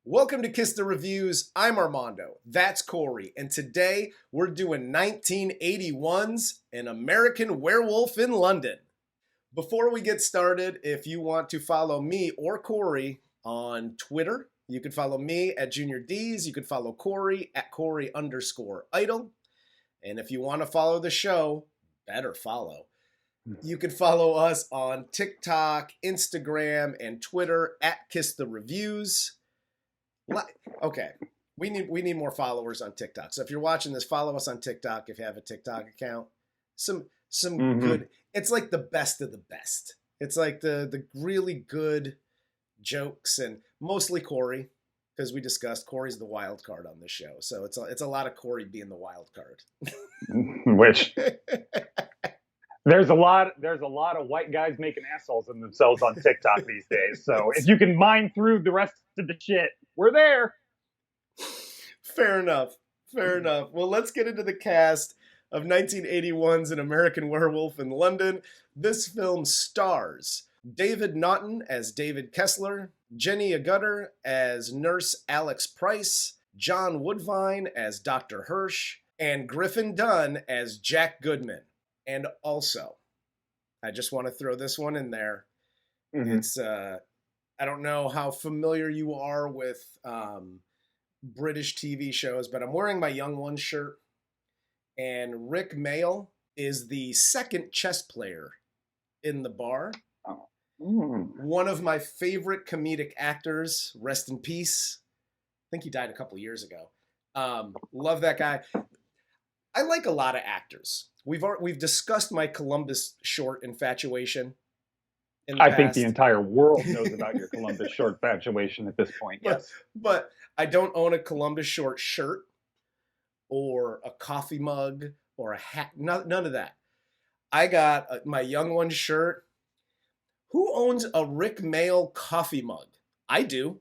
Welcome to Kiss the Reviews. I'm Armando. That's Corey. And today we're doing 1981's An American Werewolf in London. Before we get started, if you want to follow me or Corey on Twitter, you can follow me at Junior D's. You can follow Corey at Corey_idle. And if you want to follow the show, better follow. You can follow us on TikTok, Instagram, and Twitter at Kiss the Reviews. Okay, we need more followers on TikTok. So if you're watching this, follow us on TikTok if you have a TikTok account. Some good. It's like the best of the best. It's like the really good jokes, and mostly Corey, because we discussed Corey's the wild card on this show. So it's a lot of Corey being the wild card. Which there's a lot of white guys making assholes of themselves on TikTok these days. So if you can mine through the rest of the shit, we're there. Fair enough. Well, let's get into the cast of 1981's An American Werewolf in London. This film stars David Naughton as David Kessler, Jenny Agutter as Nurse Alex Price, John Woodvine as Dr. Hirsch, and Griffin Dunne as Jack Goodman. And also, I just want to throw this one in there. It's I don't know how familiar you are with British TV shows, but I'm wearing my Young Ones shirt. And Rik Mayall is the second chess player in the bar. Oh. One of my favorite comedic actors, rest in peace. I think he died a couple years ago. Love that guy. I like a lot of actors. We've discussed my Columbus short infatuation. I think the entire world knows about your Columbus short infatuation at this point. Yes, but I don't own a Columbus short shirt or a coffee mug or a hat. None of that. I got my Young Ones shirt. Who owns a Rik Mayall coffee mug? I do.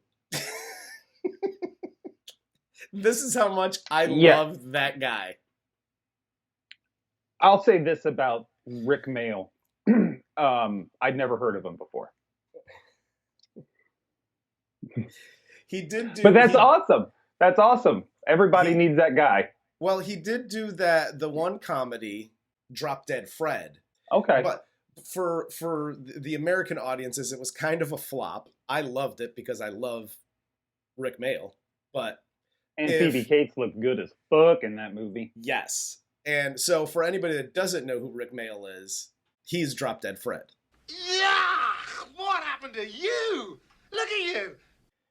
This is how much I love that guy. I'll say this about Rik Mayall. I'd never heard of him before. He did do, but that's awesome. That's awesome. Everybody needs that guy. Well, he did do the one comedy, Drop Dead Fred. Okay. But for the American audiences, it was kind of a flop. I loved it because I love Rik Mayall. And Phoebe Cates looked good as fuck in that movie. Yes. And so for anybody that doesn't know who Rik Mayall is, he's Drop Dead Fred. Yeah! What happened to you? Look at you!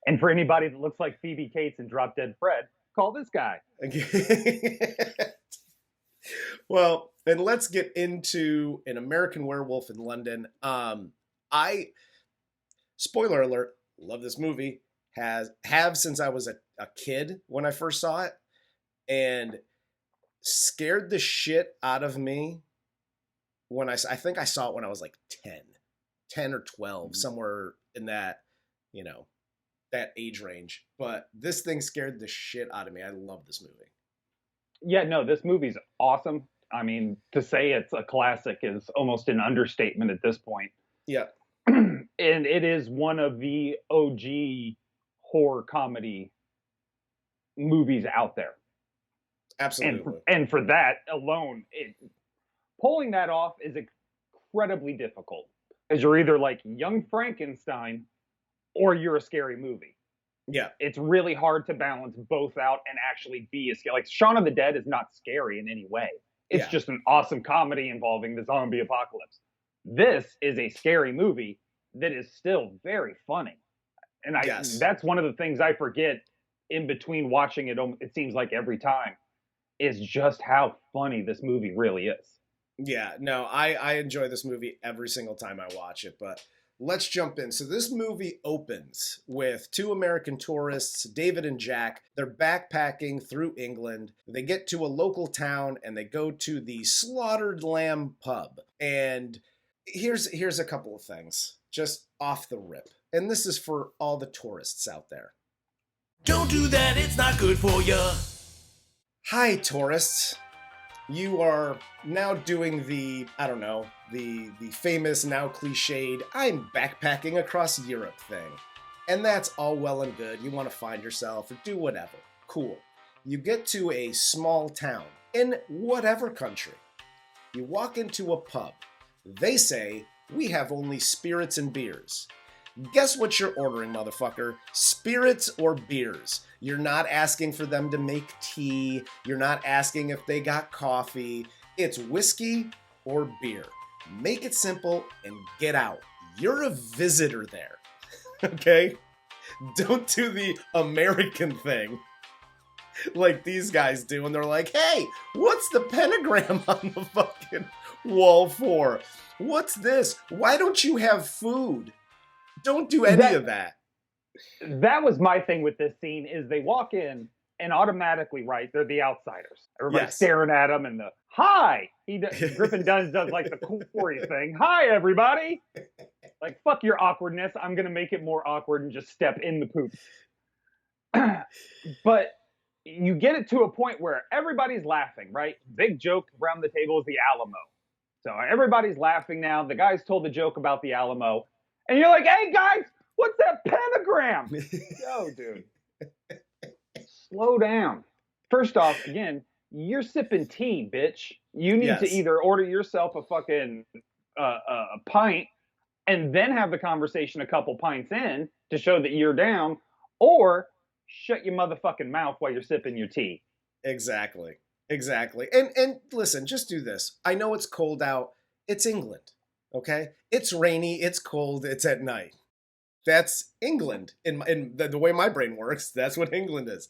And for anybody that looks like Phoebe Cates and Drop Dead Fred, call this guy. Well, then let's get into An American Werewolf in London. Spoiler alert, love this movie. Have since I was a kid when I first saw it. And scared the shit out of me when I think I saw it when I was like 10 or 12, somewhere in that, that age range. But this thing scared the shit out of me. I love this movie. Yeah, no, this movie's awesome. I mean, to say it's a classic is almost an understatement at this point. Yeah. And it is one of the OG horror comedy movies out there. Absolutely. And for that alone, pulling that off is incredibly difficult. Because you're either like Young Frankenstein or you're a scary movie. Yeah. It's really hard to balance both out and actually be a scary. Like Shaun of the Dead is not scary in any way. It's just an awesome comedy involving the zombie apocalypse. This is a scary movie that is still very funny. And that's one of the things I forget in between watching it. It seems like every time. Is just how funny this movie really is. Yeah, no, I enjoy this movie every single time I watch it, but let's jump in. So this movie opens with two American tourists, David and Jack. They're backpacking through England. They get to a local town and they go to the Slaughtered Lamb pub. And here's a couple of things, just off the rip. And this is for all the tourists out there. Don't do that, it's not good for you. Hi, tourists. You are now doing the famous, now cliched, I'm backpacking across Europe thing. And that's all well and good. You want to find yourself or do whatever. Cool. You get to a small town in whatever country. You walk into a pub. They say, we have only spirits and beers. Guess what you're ordering, motherfucker? Spirits or beers. You're not asking for them to make tea. You're not asking if they got coffee. It's whiskey or beer. Make it simple and get out. You're a visitor there. Okay? Don't do the American thing like these guys do. And they're like, hey, what's the pentagram on the fucking wall for? What's this? Why don't you have food? Don't do any of that. That was my thing with this scene is they walk in and automatically, right, they're the outsiders. Everybody's staring at them and the, hi! Griffin Dunne does like the Corey thing. Hi, everybody! Like, fuck your awkwardness. I'm going to make it more awkward and just step in the poop. But you get it to a point where everybody's laughing, right? Big joke around the table is the Alamo. So everybody's laughing now. The guys told the joke about the Alamo. And you're like, hey, guys, what's that pentagram? Yo, dude. Slow down. First off, again, you're sipping tea, bitch. You need to either order yourself a fucking a pint and then have the conversation a couple pints in to show that you're down, or shut your motherfucking mouth while you're sipping your tea. Exactly. Exactly. And listen, just do this. I know it's cold out. It's England, okay? It's rainy, it's cold, it's at night. That's England. In the way my brain works, that's what England is.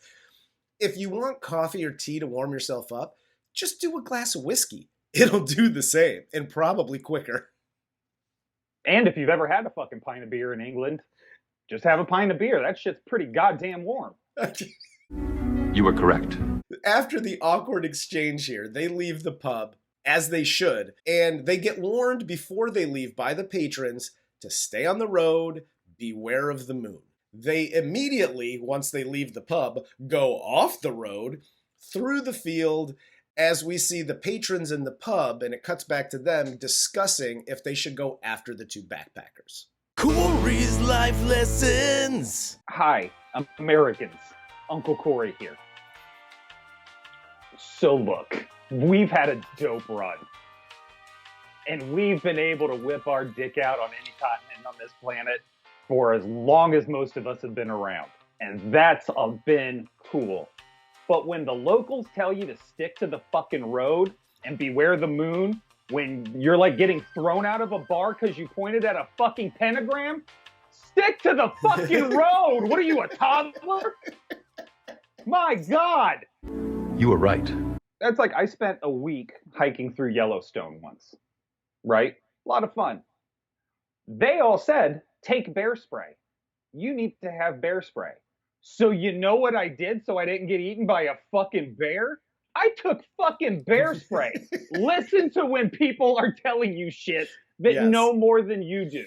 If you want coffee or tea to warm yourself up, just do a glass of whiskey. It'll do the same, and probably quicker. And if you've ever had a fucking pint of beer in England, just have a pint of beer. That shit's pretty goddamn warm. You were correct. After the awkward exchange here, they leave the pub, as they should, and they get warned before they leave by the patrons to stay on the road, beware of the moon. They immediately, once they leave the pub, go off the road, through the field, as we see the patrons in the pub, and it cuts back to them discussing if they should go after the two backpackers. Corey's life lessons. Hi, Americans. Uncle Corey here. So look, we've had a dope run. And we've been able to whip our dick out on any continent on this planet for as long as most of us have been around. And that's been cool. But when the locals tell you to stick to the fucking road and beware the moon, when you're like getting thrown out of a bar because you pointed at a fucking pentagram, stick to the fucking road. What are you, a toddler? My God. You were right. That's like I spent a week hiking through Yellowstone once, right? A lot of fun. They all said, take bear spray. You need to have bear spray. So you know what I did so I didn't get eaten by a fucking bear? I took fucking bear spray. Listen to when people are telling you shit that know more than you do.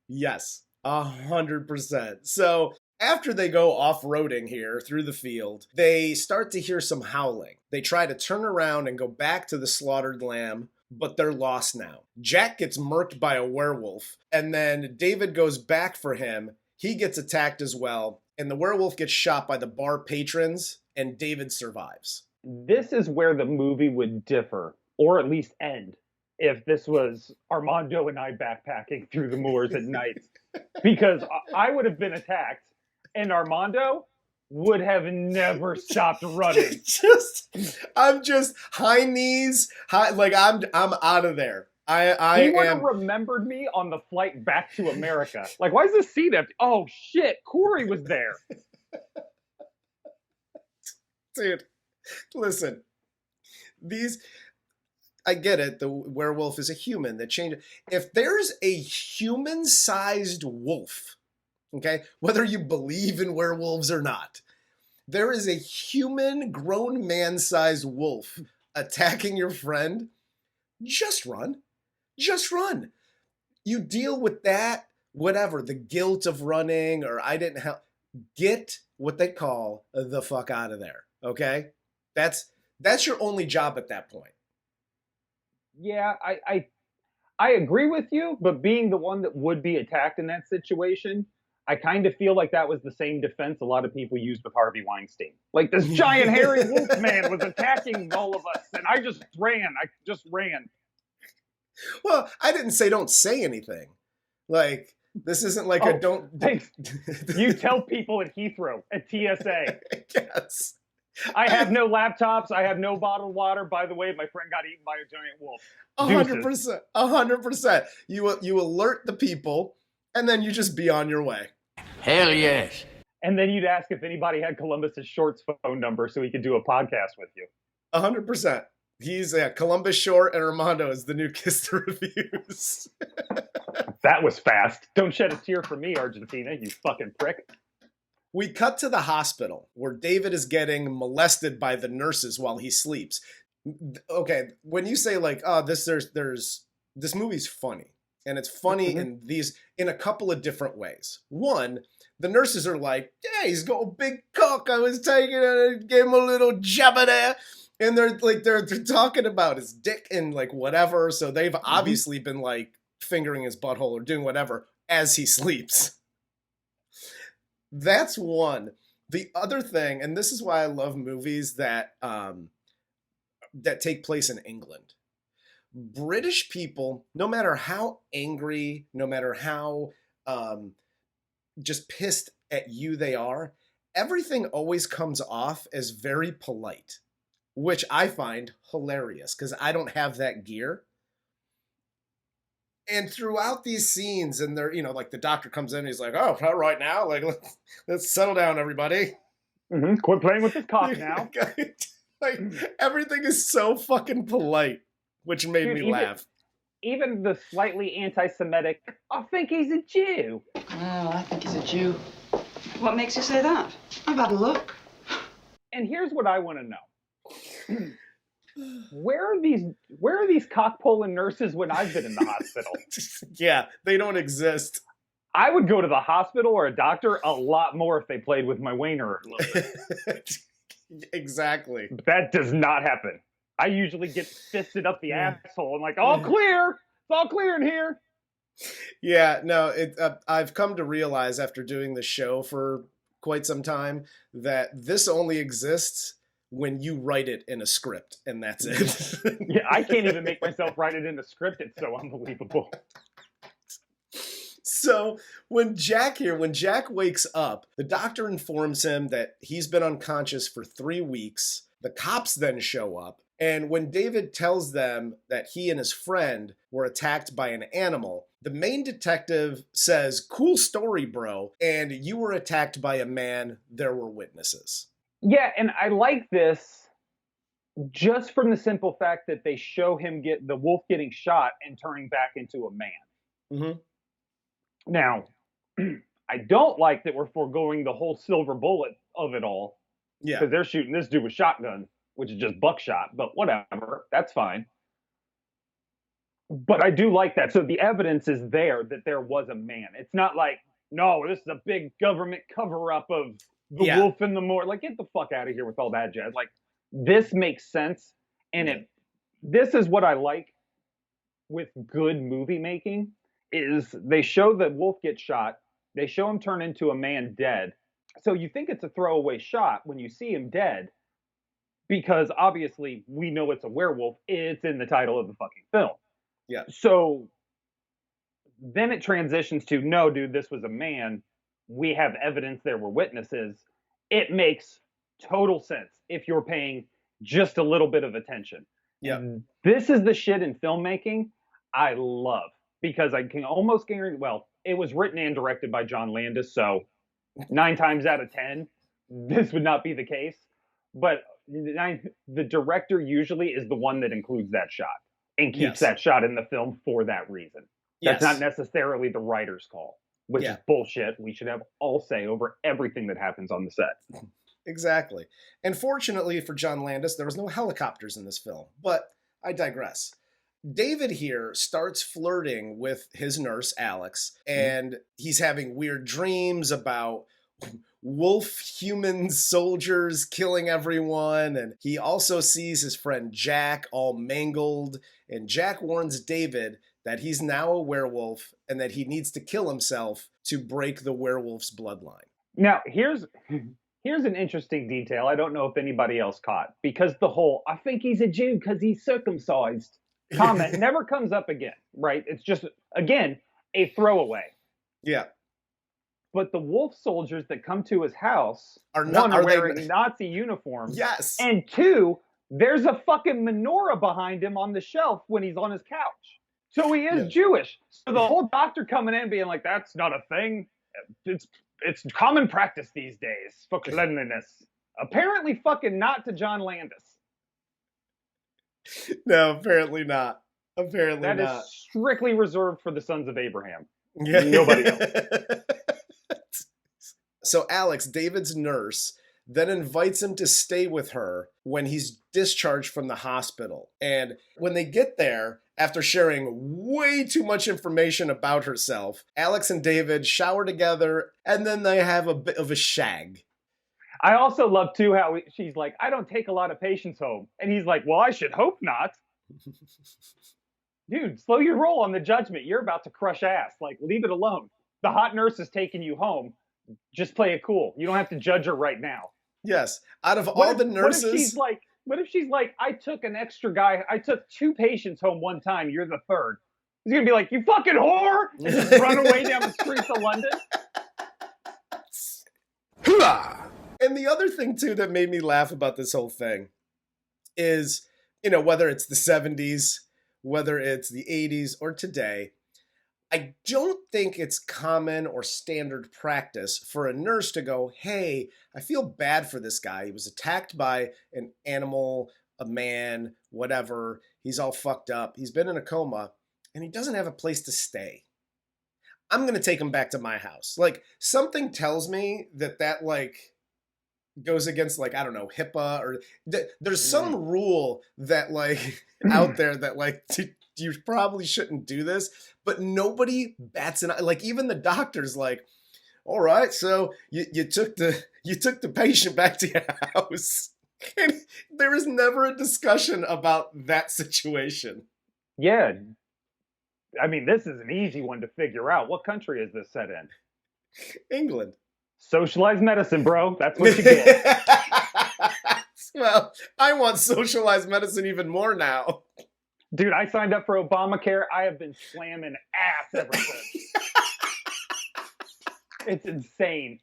Yes, 100%. So after they go off-roading here through the field, they start to hear some howling. They try to turn around and go back to the slaughtered lamb, but they're lost now. Jack gets murked by a werewolf, and then David goes back for him. He gets attacked as well, and the werewolf gets shot by the bar patrons, and David survives. This is where the movie would differ, or at least end, if this was Armando and I backpacking through the moors at night. Because I would have been attacked, and Armando would have never stopped running. I'm just high knees, like I'm out of there. He would have remembered me on the flight back to America. Like, why is this seat empty? Oh shit, Corey was there. Dude, listen. I get it. The werewolf is a human that changes. If there's a human-sized wolf, okay, whether you believe in werewolves or not, there is a human, grown man-sized wolf attacking your friend, just run. Just run. You deal with that, whatever, the guilt of running or I didn't help. Get what they call the fuck out of there, okay? That's your only job at that point. Yeah, I agree with you, but being the one that would be attacked in that situation, I kind of feel like that was the same defense a lot of people used with Harvey Weinstein. Like, this giant hairy wolf man was attacking all of us, and I just ran. Well, I didn't say don't say anything. Like, this isn't like a don't... Thanks. You tell people at Heathrow, at TSA. Yes. I have no laptops. I have no bottled water. By the way, my friend got eaten by a giant wolf. 100%. 100%. You alert the people, and then you just be on your way. Hell yes. And then you'd ask if anybody had Columbus's Short's phone number so he could do a podcast with you. 100%. He's Columbus Short, and Armando is the new Kiss the Reviews. That was fast. Don't shed a tear for me, Argentina, you fucking prick. We cut to the hospital where David is getting molested by the nurses while he sleeps. Okay, when you say like, oh, this movie's funny. And it's funny in a couple of different ways. One, the nurses are like, yeah, he's got a big cock. I was taking it and gave him a little jabba there. And they're talking about his dick and like whatever. So they've obviously been like fingering his butthole or doing whatever as he sleeps. That's one. The other thing, and this is why I love movies that take place in England. British people, no matter how angry, no matter how just pissed at you they are, everything always comes off as very polite, which I find hilarious because I don't have that gear. And throughout these scenes, and they're, like the doctor comes in and he's like, oh, all right now, like, let's settle down, everybody. Mm-hmm. Quit playing with this cock now. Like, everything is so fucking polite, which made me laugh. Even the slightly anti-Semitic, I think he's a Jew. Well, I think he's a Jew. What makes you say that? I've had a look. And here's what I want to know. Where are these cock-pulling nurses when I've been in the hospital? Yeah, they don't exist. I would go to the hospital or a doctor a lot more if they played with my wiener a little bit. Exactly. That does not happen. I usually get fisted up the asshole and like, all clear. It's all clear in here. Yeah, no, I've come to realize after doing the show for quite some time that this only exists when you write it in a script, and that's it. Yeah, I can't even make myself write it in a script. It's so unbelievable. So when Jack wakes up, the doctor informs him that he's been unconscious for 3 weeks. The cops then show up. And when David tells them that he and his friend were attacked by an animal, the main detective says, cool story, bro. And you were attacked by a man. There were witnesses. Yeah, and I like this just from the simple fact that they show him get the wolf getting shot and turning back into a man. Mm-hmm. Now, I don't like that we're foregoing the whole silver bullet of it all. Yeah. Because they're shooting this dude with shotgun, which is just buckshot, but whatever. That's fine. But I do like that. So the evidence is there that there was a man. It's not like, no, this is a big government cover-up of the wolf in the moor. Like, get the fuck out of here with all that jazz. Like, this makes sense. And this is what I like with good movie making, is they show that wolf gets shot. They show him turn into a man dead. So you think it's a throwaway shot when you see him dead, because obviously we know it's a werewolf. It's in the title of the fucking film. Yeah. So then it transitions to, no, dude, this was a man. We have evidence there were witnesses. It makes total sense if you're paying just a little bit of attention. Yeah. This is the shit in filmmaking I love, because I can almost guarantee, well, it was written and directed by John Landis, so 9 times out of 10, this would not be the case. But the director usually is the one that includes that shot and keeps that shot in the film for that reason. That's not necessarily the writer's call, which is bullshit. We should have all say over everything that happens on the set. Exactly. And fortunately for John Landis, there was no helicopters in this film, but I digress. David here starts flirting with his nurse, Alex, and he's having weird dreams about wolf human soldiers killing everyone. And he also sees his friend Jack all mangled. And Jack warns David that he's now a werewolf and that he needs to kill himself to break the werewolf's bloodline. Now, here's an interesting detail I don't know if anybody else caught, because the whole, I think he's a Jew because he's circumcised comment never comes up again, right? It's just, again, a throwaway. Yeah. But the wolf soldiers that come to his house are wearing Nazi uniforms. Yes. And two, there's a fucking menorah behind him on the shelf when he's on his couch. So he is Jewish. So the whole doctor coming in being like, that's not a thing. It's common practice these days for cleanliness. Apparently fucking not to John Landis. No, apparently not. Apparently not. That is strictly reserved for the sons of Abraham. Yeah. Nobody else. So Alex, David's nurse, then invites him to stay with her when he's discharged from the hospital. And when they get there, after sharing way too much information about herself, Alex and David shower together, and then they have a bit of a shag. I also love, too, how she's like, I don't take a lot of patients home. And he's like, well, I should hope not. Dude, slow your roll on the judgment. You're about to crush ass. Like, leave it alone. The hot nurse is taking you home. Just play it cool. You don't have to judge her right now. Yes. Out of all the nurses... What if she's like, I took an extra guy, I took 2 patients home one time, you're the third. He's going to be like, you fucking whore! And just run away down the streets of London. And the other thing, too, that made me laugh about this whole thing is, whether it's the 70s, whether it's the 80s, or today, I don't think it's common or standard practice for a nurse to go, hey, I feel bad for this guy. He was attacked by an animal, a man, whatever. He's all fucked up. He's been in a coma, and he doesn't have a place to stay. I'm going to take him back to my house. Like, something tells me that, goes against, I don't know, HIPAA, or there's some rule that, out there that, you probably shouldn't do this, but nobody bats an eye. Even the doctor's like, all right, so you took the patient back to your house. And there is never a discussion about that situation. Yeah. I mean, this is an easy one to figure out. What country is this set in? England. Socialized medicine, bro. That's what you get. Well, I want socialized medicine even more now. Dude, I signed up for Obamacare. I have been slamming ass ever since. It's insane.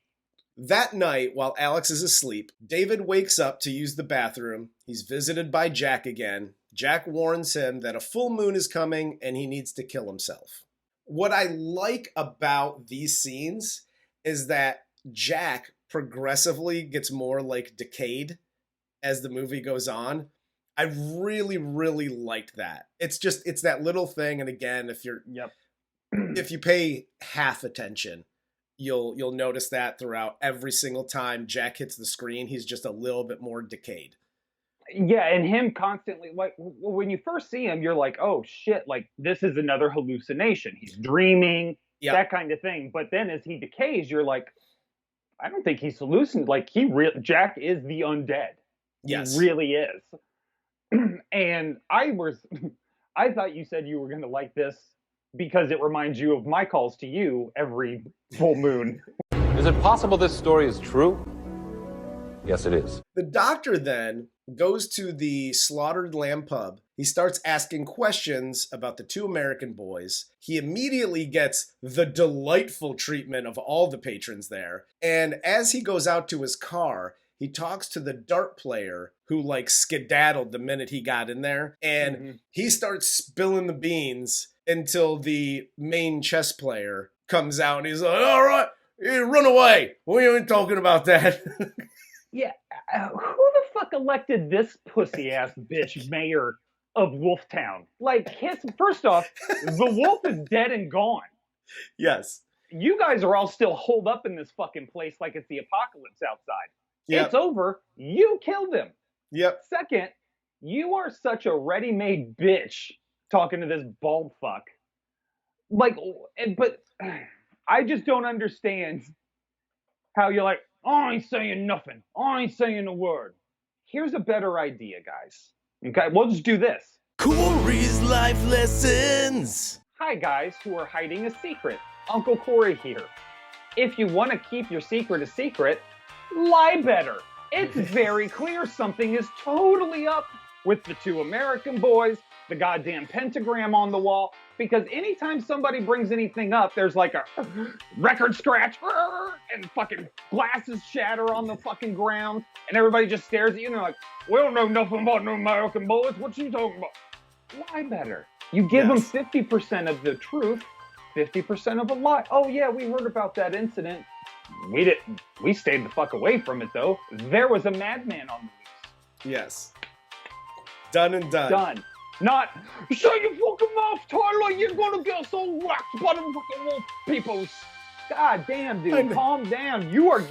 That night, while Alex is asleep, David wakes up to use the bathroom. He's visited by Jack again. Jack warns him that a full moon is coming and he needs to kill himself. What I like about these scenes is that Jack progressively gets more decayed as the movie goes on. I really, really liked that. It's that little thing. And again, if you pay half attention, you'll notice that throughout every single time Jack hits the screen, he's just a little bit more decayed. Yeah, and him constantly, when you first see him, you're like, oh shit, this is another hallucination. He's dreaming, that kind of thing. But then as he decays, you're like, I don't think he's hallucinating. Jack is the undead. Yes. He really is. And I thought you said you were going to like this because it reminds you of my calls to you every full moon. Is it possible this story is true? Yes, it is. The doctor then goes to the Slaughtered Lamb pub. He starts asking questions about the 2 American boys. He immediately gets the delightful treatment of all the patrons there. And as he goes out to his car, he talks to the dart player who skedaddled the minute he got in there. And he starts spilling the beans until the main chess player comes out and he's like, all right, run away. We ain't talking about that. Yeah. Who the fuck elected this pussy ass bitch mayor of Wolftown? First off, the wolf is dead and gone. Yes. You guys are all still holed up in this fucking place like it's the apocalypse outside. Yep. It's over. You killed him. Yep. Second, you are such a ready-made bitch talking to this bald fuck. But I just don't understand how you're like, oh, I ain't saying nothing. I ain't saying a word. Here's a better idea, guys. Okay, we'll just do this. Corey's life lessons. Hi guys who are hiding a secret. Uncle Corey here. If you want to keep your secret a secret, lie better. It's very clear something is totally up with the two American boys, the goddamn pentagram on the wall, because anytime somebody brings anything up, there's like a record scratch, and fucking glasses shatter on the fucking ground, and everybody just stares at you and they're like, we don't know nothing about no American boys, what you talking about? Lie better. You give them 50% of the truth, 50% of a lie. Oh yeah, we heard about that incident. We stayed the fuck away from it though. There was a madman on the loose. Yes. Done and done. Done. Not, shut your fucking mouth, Tyler, you're gonna get so whacked by the fucking wolf peoples. God damn, dude, calm down. You're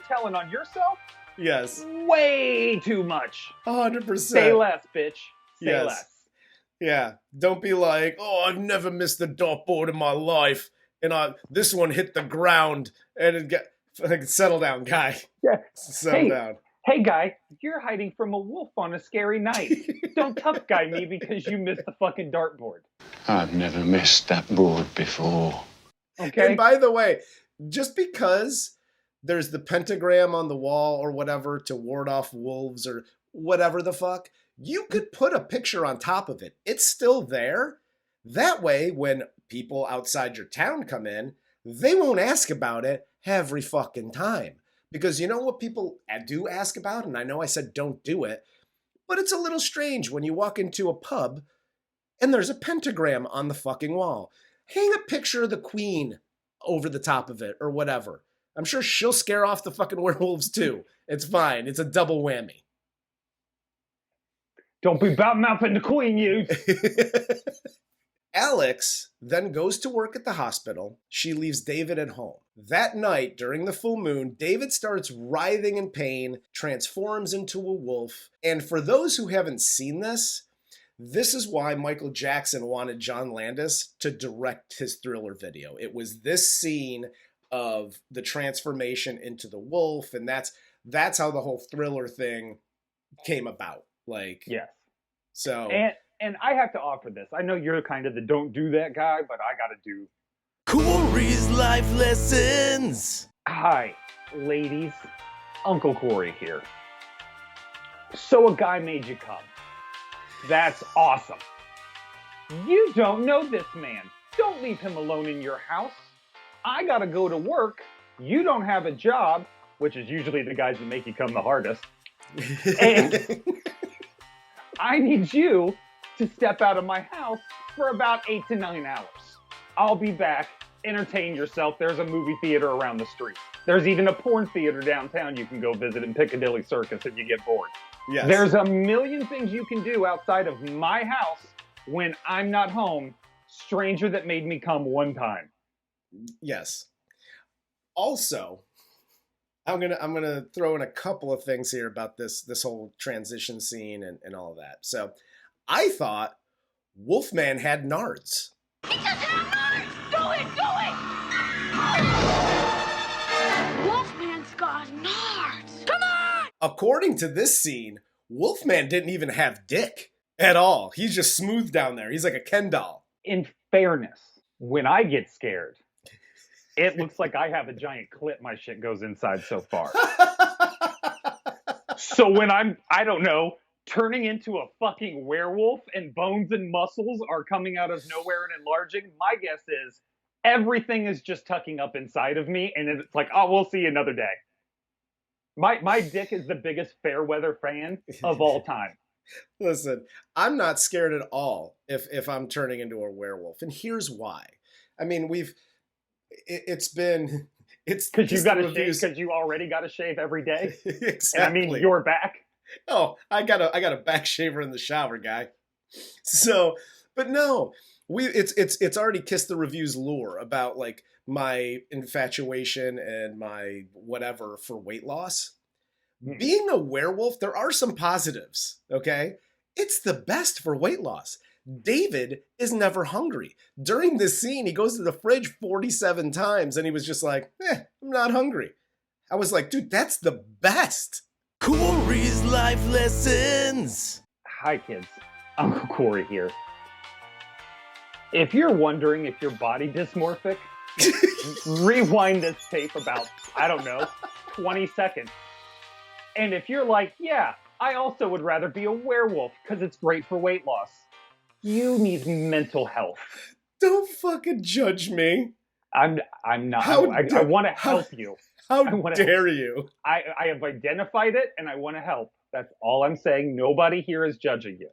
telling on yourself? Yes. Way too much. 100%. Say less, bitch. Say less. Yeah. Don't be like, oh, I've never missed a dartboard in my life, and this one hit the ground, and it got, settle down, guy. Yeah. Settle down. Hey, guy, you're hiding from a wolf on a scary night. Don't tough guy me because you missed the fucking dartboard. I've never missed that board before. Okay. And by the way, just because there's the pentagram on the wall or whatever to ward off wolves or whatever the fuck, you could put a picture on top of it. It's still there. That way, when people outside your town come in, they won't ask about it every fucking time. Because you know what people do ask about? And I know I said don't do it, but it's a little strange when you walk into a pub and there's a pentagram on the fucking wall. Hang a picture of the Queen over the top of it or whatever. I'm sure she'll scare off the fucking werewolves too. It's fine. It's a double whammy. Don't be bad-mouthing the Queen, you. Alex then goes to work at the hospital. She leaves David at home. That night, during the full moon, David starts writhing in pain, transforms into a wolf. And for those who haven't seen this is why Michael Jackson wanted John Landis to direct his Thriller video. It was this scene of the transformation into the wolf, and that's how the whole Thriller thing came about. Like, yes. So... And I have to offer this. I know you're kind of the don't do that guy, but I gotta do Corey's life lessons. Hi, ladies. Uncle Corey here. So a guy made you come. That's awesome. You don't know this man. Don't leave him alone in your house. I gotta go to work. You don't have a job, which is usually the guys that make you come the hardest. And I need you to step out of my house for about 8 to 9 hours. I'll be back. Entertain yourself. There's a movie theater around the street. There's even a porn theater downtown you can go visit in Piccadilly Circus if you get bored. Yes. There's a million things you can do outside of my house when I'm not home. Stranger that made me come one time. Yes. Also, I'm gonna throw in a couple of things here about this whole transition scene and all of that. So I thought Wolfman had nards. He doesn't have nards! Do it! Wolfman's got nards! Come on! According to this scene, Wolfman didn't even have dick at all. He's just smooth down there. He's like a Ken doll. In fairness, when I get scared, it looks like I have a giant clit my shit goes inside so far. So when I don't know, turning into a fucking werewolf and bones and muscles are coming out of nowhere and enlarging, my guess is everything is just tucking up inside of me, and it's like, oh, we'll see you another day. My dick is the biggest fair weather fan of all time. Listen, I'm not scared at all if I'm turning into a werewolf, and here's why. I mean, it's because you got to shave because you already got to shave every day. Exactly. And I mean, you're back. Oh, I got a back shaver in the shower, guy. So, but no, it's already kissed the review's lure about like my infatuation and my whatever for weight loss. Being a werewolf, there are some positives, okay? It's the best for weight loss. David is never hungry. During this scene, he goes to the fridge 47 times and he was just like, I'm not hungry. I was like, dude, that's the best. Corey's life lessons. Hi, kids. Uncle Corey here. If you're wondering if your body dysmorphic, rewind this tape about, I don't know, 20 seconds. And if you're like, yeah, I also would rather be a werewolf because it's great for weight loss, you need mental health. Don't fucking judge me. I'm not. I want to help you. How dare you? I have identified it and I want to help. That's all I'm saying. Nobody here is judging you.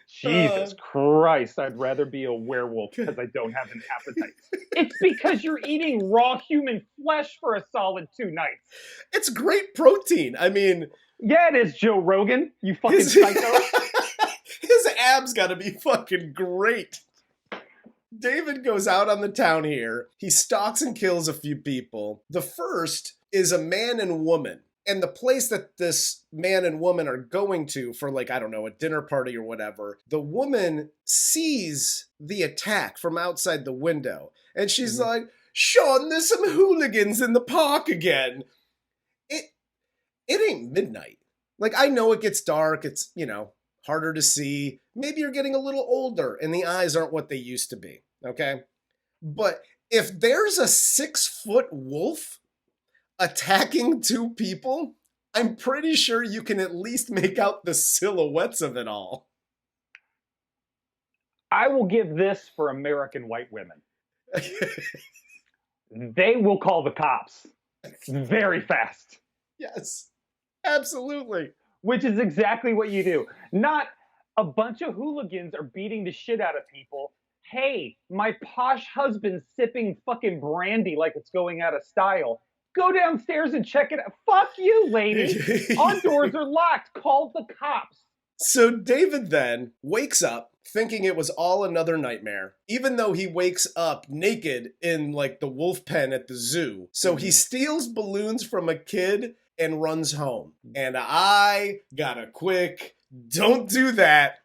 Jesus Christ, I'd rather be a werewolf because I don't have an appetite. It's because you're eating raw human flesh for a solid 2 nights. It's great protein. I mean... Yeah, it is, Joe Rogan, you fucking psycho. His abs gotta be fucking great. David goes out on the town here. He stalks and kills a few people. The first is a man and woman. And the place that this man and woman are going to for, like, I don't know, a dinner party or whatever, the woman sees the attack from outside the window. And she's like, Sean, there's some hooligans in the park again. It ain't midnight. Like, I know it gets dark. It's, you know, harder to see. Maybe you're getting a little older and the eyes aren't what they used to be, okay? But if there's a 6-foot wolf attacking 2 people, I'm pretty sure you can at least make out the silhouettes of it all. I will give this for American white women. They will call the cops very fast. Yes, absolutely. Which is exactly what you do. Not a bunch of hooligans are beating the shit out of people. Hey, my posh husband's sipping fucking brandy like it's going out of style. Go downstairs and check it out. Fuck you, lady. Our doors are locked. Call the cops. So David then wakes up thinking it was all another nightmare, even though he wakes up naked in, like, the wolf pen at the zoo. So he steals balloons from a kid and runs home. And I got a quick, don't do that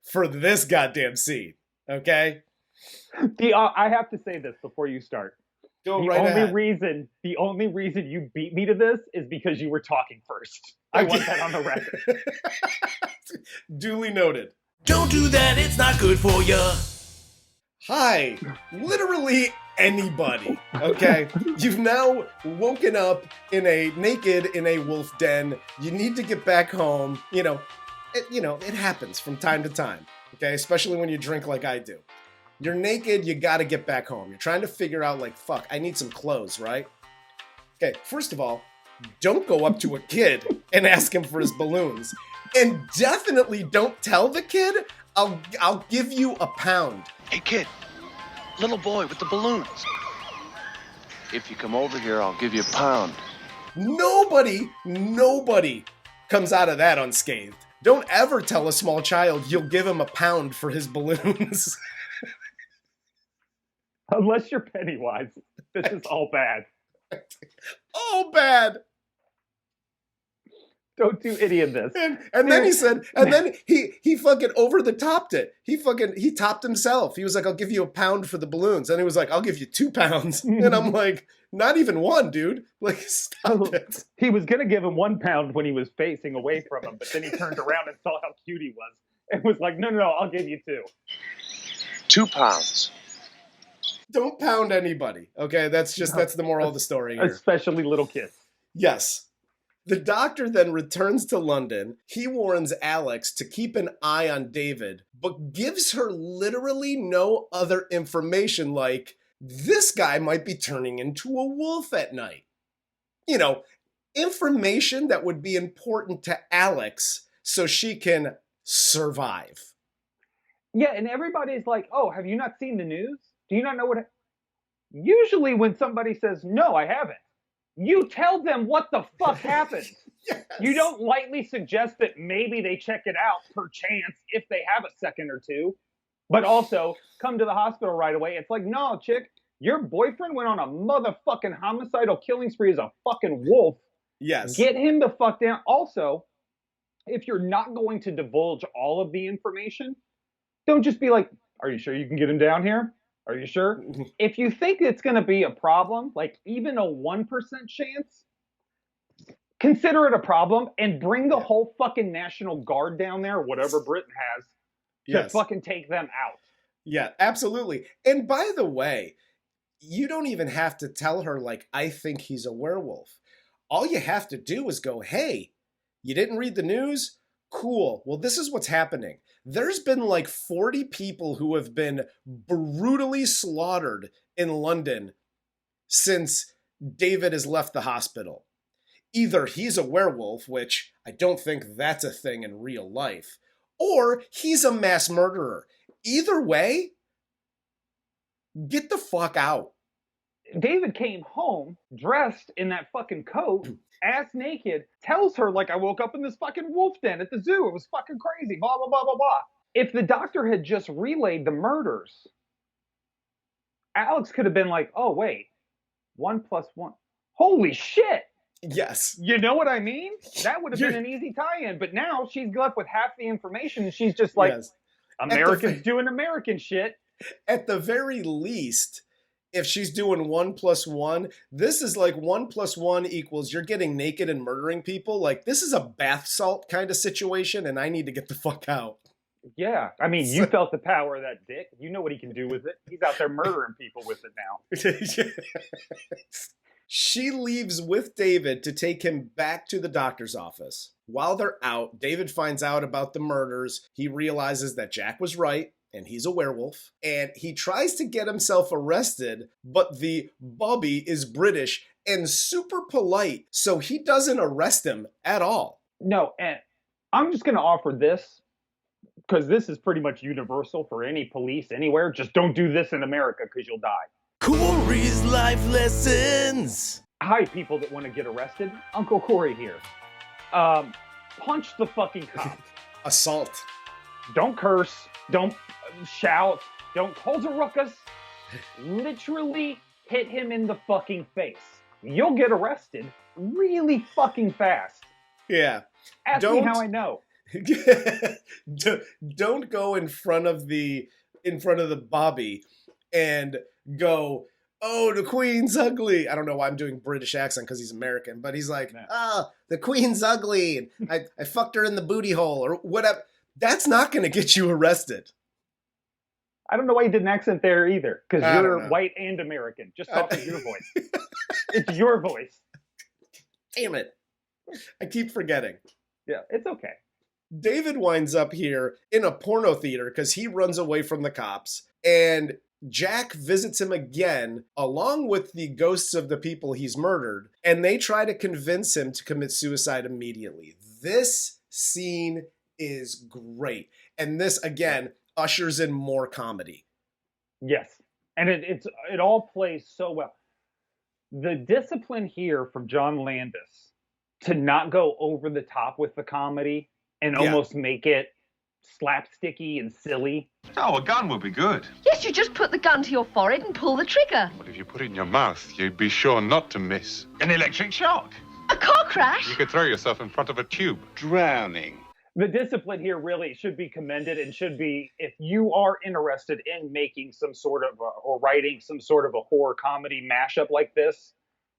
for this goddamn scene, okay? I have to say this before you start. The only reason you beat me to this is because you were talking first. I want that on the record. Duly noted. Don't do that, it's not good for you. Hi, literally anybody, okay? You've now woken up naked in a wolf den. You need to get back home. It happens from time to time, okay? Especially when you drink like I do. You're naked, you gotta get back home. You're trying to figure out, like, fuck, I need some clothes, right? Okay, first of all, don't go up to a kid and ask him for his balloons. And definitely don't tell the kid, I'll give you £1. Hey, kid. Little boy with the balloons. If you come over here, I'll give you £1. Nobody comes out of that unscathed. Don't ever tell a small child you'll give him £1 for his balloons. Unless you're Pennywise. This is all bad. All bad. Don't do any of this. And then he said, and then he fucking over the topped it. He topped himself. He was like, I'll give you £1 for the balloons. And he was like, I'll give you £2. And I'm like, not even 1, dude. Like, stop it. He was going to give him £1 when he was facing away from him, but then he turned around and saw how cute he was. And was like, no, I'll give you 2. £2. Don't pound anybody. Okay, that's the moral of the story here. Especially little kids. Yes. The doctor then returns to London. He warns Alex to keep an eye on David, but gives her literally no other information, like, this guy might be turning into a wolf at night. Information that would be important to Alex so she can survive. Yeah, and everybody's like, oh, have you not seen the news? Do you not know what... Usually when somebody says, no, I haven't, you tell them what the fuck happened. Yes. You don't lightly suggest that maybe they check it out per chance if they have a second or two, but also come to the hospital right away. It's like, no, chick, your boyfriend went on a motherfucking homicidal killing spree as a fucking wolf. Yes. Get him the fuck down. Also, if you're not going to divulge all of the information, don't just be like, are you sure you can get him down here? Are you sure? If you think it's going to be a problem, like even a 1% chance, consider it a problem and bring the whole fucking National Guard down there, whatever Britain has, to fucking take them out. Yeah, absolutely. And by the way, you don't even have to tell her, like, I think he's a werewolf. All you have to do is go, hey, you didn't read the news? Cool. Well, this is what's happening. There's been like 40 people who have been brutally slaughtered in London since David has left the hospital. Either he's a werewolf, which I don't think that's a thing in real life, or he's a mass murderer. Either way, get the fuck out. David came home dressed in that fucking coat, ass naked, tells her, like, I woke up in this fucking wolf den at the zoo. It was fucking crazy, blah, blah, blah, blah, blah. If the doctor had just relayed the murders, Alex could have been like, oh, wait, 1 + 1. Holy shit. Yes. You know what I mean? That would have been an easy tie-in. But now she's left with half the information, and she's just like, yes. Americans doing American shit. At the very least, if she's doing 1 + 1, this is like 1 + 1 equals you're getting naked and murdering people. Like, this is a bath salt kind of situation, and I need to get the fuck out. Yeah. I mean, you felt the power of that dick. You know what he can do with it. He's out there murdering people with it now. She leaves with David to take him back to the doctor's office. While they're out, David finds out about the murders. He realizes that Jack was right, and he's a werewolf. And he tries to get himself arrested, but the Bobby is British and super polite, so he doesn't arrest him at all. No, and I'm just going to offer this, because this is pretty much universal for any police anywhere. Just don't do this in America, because you'll die. Corey's life lessons. Hi, people that want to get arrested. Uncle Corey here. Punch the fucking cop. Assault. Don't curse. Don't shout. Don't cause a ruckus. Literally hit him in the fucking face. You'll get arrested really fucking fast. Yeah. Ask me how I know. Don't go in front of the Bobby and go, oh, the Queen's ugly. I don't know why I'm doing British accent because he's American, but he's like, the Queen's ugly, and I fucked her in the booty hole, or whatever. That's not going to get you arrested. I don't know why you did an accent there either, because you're white and American. Just talk in your voice. It's your voice. Damn it. I keep forgetting. Yeah, it's okay. David winds up here in a porno theater because he runs away from the cops, and Jack visits him again along with the ghosts of the people he's murdered, and they try to convince him to commit suicide immediately. This scene is great, and this again ushers in more comedy. Yes, and it all plays so well. The discipline here from John Landis to not go over the top with the comedy and almost make it slapsticky and silly. Oh, a gun would be good. Yes, you just put the gun to your forehead and pull the trigger. But if you put it in your mouth, you'd be sure not to miss. An electric shock. A car crash? You could throw yourself in front of a tube. Drowning. The discipline here really should be commended, and should be, if you are interested in making some sort of, or writing some sort of a horror comedy mashup like this,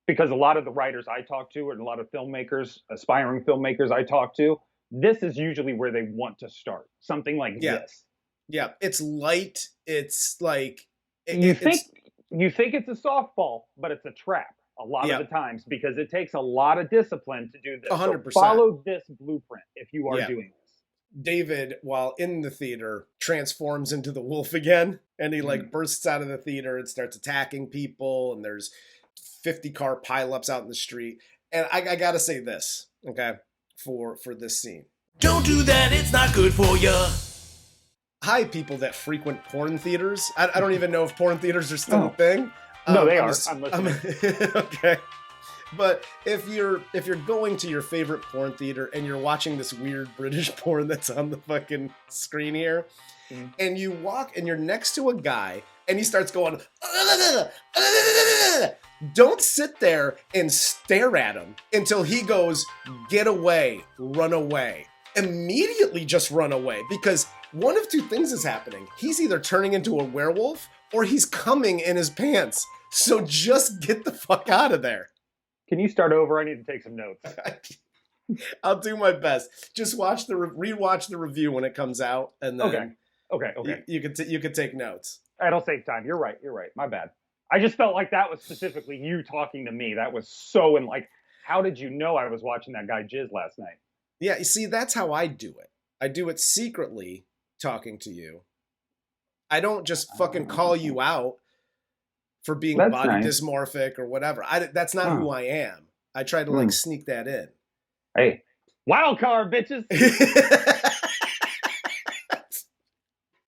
because a lot of the writers I talk to and a lot of filmmakers, aspiring filmmakers I talk to, this is usually where they want to start. Something like this. Yeah, it's light. It's like... You think it's a softball, but it's a trap a lot of the times, because it takes a lot of discipline to do this. 100%. So follow this blueprint if you are doing this. David, while in the theater, transforms into the wolf again, and he bursts out of the theater and starts attacking people, and there's 50 car pileups out in the street. And I gotta say this, okay, for this scene. Don't do that, it's not good for you. Hi, people that frequent porn theaters. I don't even know if porn theaters are still a thing. No, they are. I'm listening. Okay. But if you're going to your favorite porn theater and you're watching this weird British porn that's on the fucking screen here, and you walk and you're next to a guy and he starts going, don't sit there and stare at him until he goes, get away, run away. Immediately just run away, because one of two things is happening. He's either turning into a werewolf or he's coming in his pants. So just get the fuck out of there. Can you start over? I need to take some notes. I'll do my best. Just watch rewatch the review when it comes out, and then Okay, okay. You could take notes. That'll save time. You're right. My bad. I just felt like that was specifically you talking to me. That was so how did you know I was watching that guy jizz last night? Yeah, you see, that's how I do it. I do it secretly, talking to you. I don't just fucking call you out for being body dysmorphic or whatever. That's not who I am. I try to sneak that in. Hey, wild card, bitches.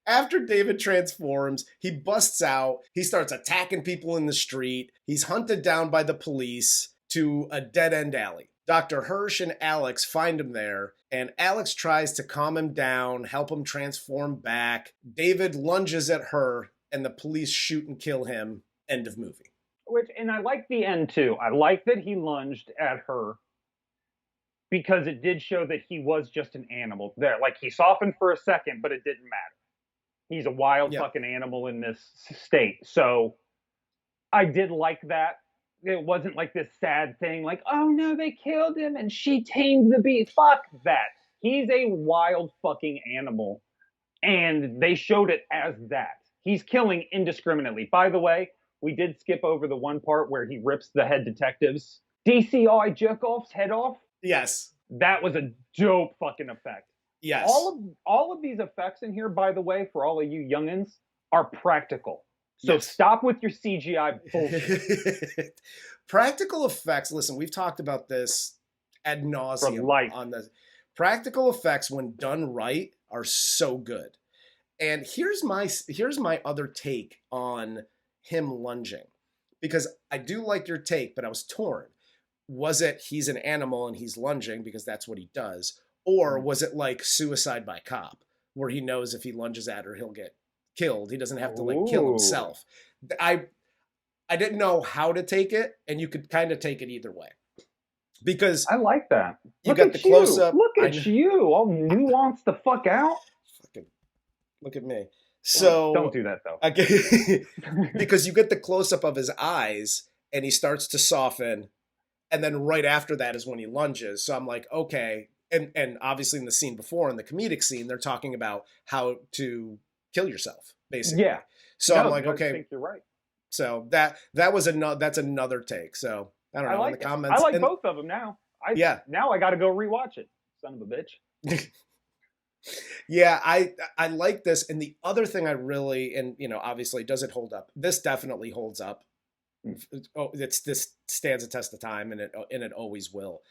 After David transforms, he busts out. He starts attacking people in the street. He's hunted down by the police to a dead-end alley. Dr. Hirsch and Alex find him there, and Alex tries to calm him down, help him transform back. David lunges at her, and the police shoot and kill him. End of movie. And I like the end, too. I like that he lunged at her because it did show that he was just an animal there. Like, he softened for a second, but it didn't matter. He's a wild fucking animal in this state. So I did like that. It wasn't like this sad thing like, oh no, they killed him and she tamed the beast. Fuck that. He's a wild fucking animal. And they showed it as that. He's killing indiscriminately. By the way, we did skip over the one part where he rips the head detective's DCI jerk-off's head off. Yes. That was a dope fucking effect. Yes. All of these effects in here, by the way, for all of you youngins, are practical. So stop with your CGI bullshit. Practical effects. Listen, we've talked about this ad nauseum on the practical effects when done right are so good. And here's my other take on him lunging, because I do like your take, but I was torn. Was it he's an animal and he's lunging because that's what he does? Or was it like Suicide by Cop, where he knows if he lunges at her, he'll get killed. He doesn't have to kill himself. I didn't know how to take it, and you could kind of take it either way. Because I like that. You got the close up. Look at you, all nuanced the fuck out. Look at me. So don't do that though. Because you get the close up of his eyes, and he starts to soften, and then right after that is when he lunges. So I'm like, okay. And obviously in the scene before, in the comedic scene, they're talking about how to kill yourself, basically. Yeah. So I'm like, okay. I think you're right. So that's another take. So I don't know in the comments. I like both of them now. Now I got to go rewatch it. Son of a bitch. Yeah, I like this. And the other thing I really, and obviously, does it hold up? This definitely holds up. This stands a test of time, and it always will.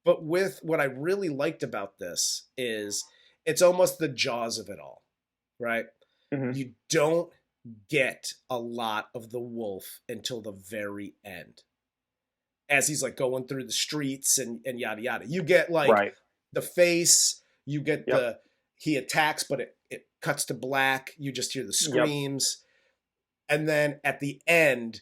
But with what I really liked about this is it's almost the Jaws of it all, right? Mm-hmm. You don't get a lot of the wolf until the very end. As he's like going through the streets and yada yada. You get the face, you get he attacks, but it cuts to black. You just hear the screams. Yep. And then at the end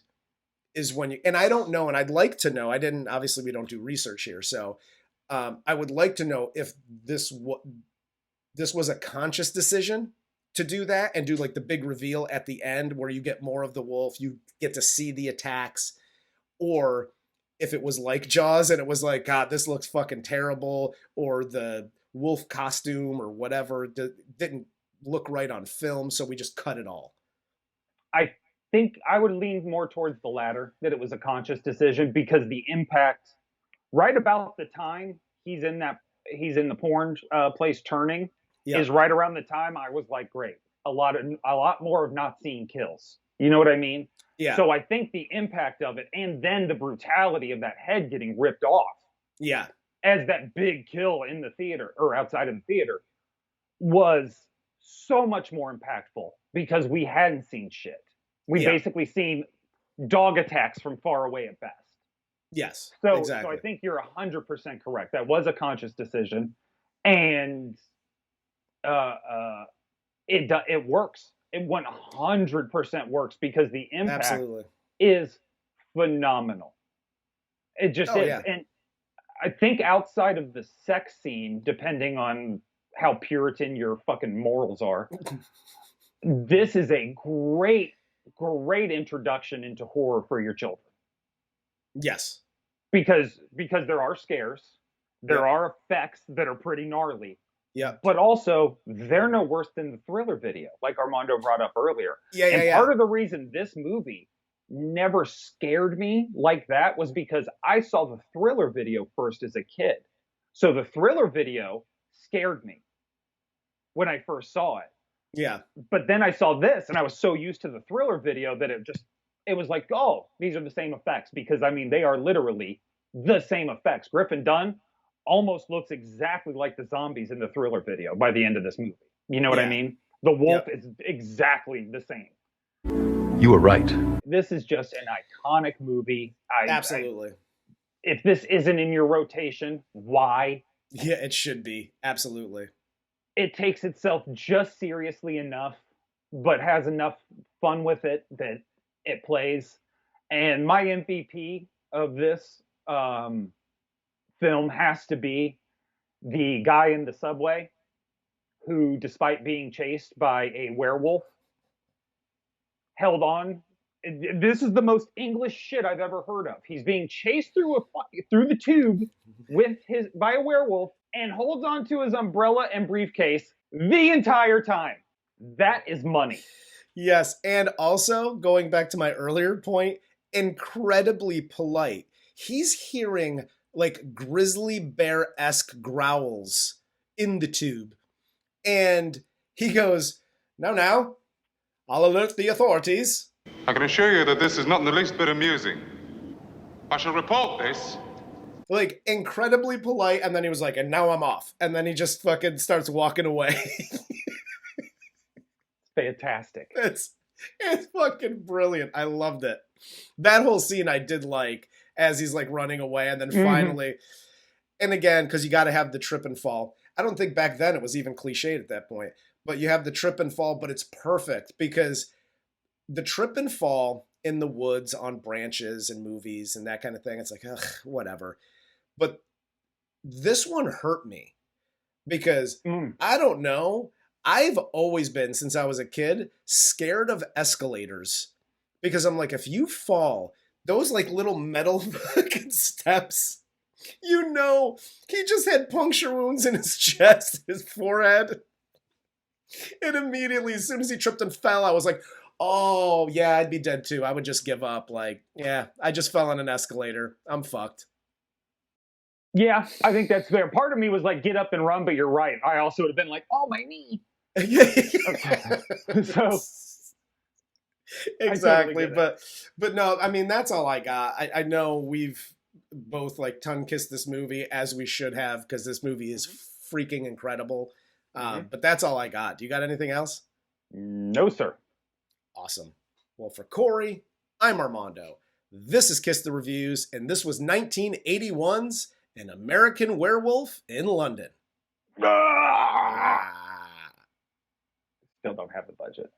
is when and I don't know, and I'd like to know, obviously we don't do research here, so I would like to know if this was a conscious decision to do that and do like the big reveal at the end where you get more of the wolf, you get to see the attacks, or if it was like Jaws and it was like, God, this looks fucking terrible, or the wolf costume or whatever didn't look right on film, so we just cut it all. I think I would lean more towards the latter, that it was a conscious decision, because the impact right about the time he's in the porn place turning is right around the time I was like, great, a lot more of not seeing kills. You know what I mean? Yeah. So I think the impact of it, and then the brutality of that head getting ripped off. Yeah. As that big kill in the theater or outside of the theater was so much more impactful because we hadn't seen shit. We basically seen dog attacks from far away at best. Yes, so, exactly. So I think you're 100% correct. That was a conscious decision, and it works. It 100% works because the impact is phenomenal. It just is. Yeah. And I think outside of the sex scene, depending on how Puritan your fucking morals are, this is a great introduction into horror for your children. Yes. Because there are scares, there are effects that are pretty gnarly, Yeah. But also, they're no worse than the Thriller video, like Armando brought up earlier. Yeah. Part of the reason this movie never scared me like that was because I saw the Thriller video first as a kid. So the Thriller video scared me when I first saw it. Yeah. But then I saw this, and I was so used to the Thriller video that it was like, oh, these are the same effects. Because, I mean, they are literally the same effects. Griffin Dunne almost looks exactly like the zombies in the Thriller video by the end of this movie. You know what I mean? The wolf is exactly the same. You were right. This is just an iconic movie. Absolutely. If this isn't in your rotation, why? Yeah, it should be. Absolutely. It takes itself just seriously enough, but has enough fun with it that it plays. And my MVP of this film has to be the guy in the subway who, despite being chased by a werewolf, held on. This is the most English shit I've ever heard of. He's being chased through the tube by a werewolf and holds on to his umbrella and briefcase the entire time. That is money. Yes, and also, going back to my earlier point, incredibly polite. He's hearing like grizzly bear-esque growls in the tube. And he goes, now, I'll alert the authorities. I can assure you that this is not in the least bit amusing. I shall report this. Like, incredibly polite, and then he was like, and now I'm off. And then he just fucking starts walking away. Fantastic. It's fucking brilliant. I loved it. That whole scene I did like, as he's like running away, and then finally, and again, because you got to have the trip and fall. I don't think back then it was even cliched at that point, but you have the trip and fall, but it's perfect because the trip and fall in the woods on branches and movies and that kind of thing, it's like, ugh, whatever. But this one hurt me because I don't know. I've always been, since I was a kid, scared of escalators because I'm like, if you fall, those like little metal fucking steps, you know, he just had puncture wounds in his chest, his forehead. And immediately, as soon as he tripped and fell, I was like, oh, yeah, I'd be dead too. I would just give up. Like, yeah, I just fell on an escalator. I'm fucked. Yeah, I think that's fair. Part of me was like, get up and run, but you're right. I also would have been like, oh, my knee. So exactly. But no, I mean, that's all I got. I know we've both like tongue kissed this movie, as we should have, because this movie is freaking incredible. But that's all I got. Do you got anything else? No, sir. Awesome. Well, for Corey, I'm Armando. This is Kiss the Reviews, and this was 1981's An American Werewolf in London. Still don't have the budget.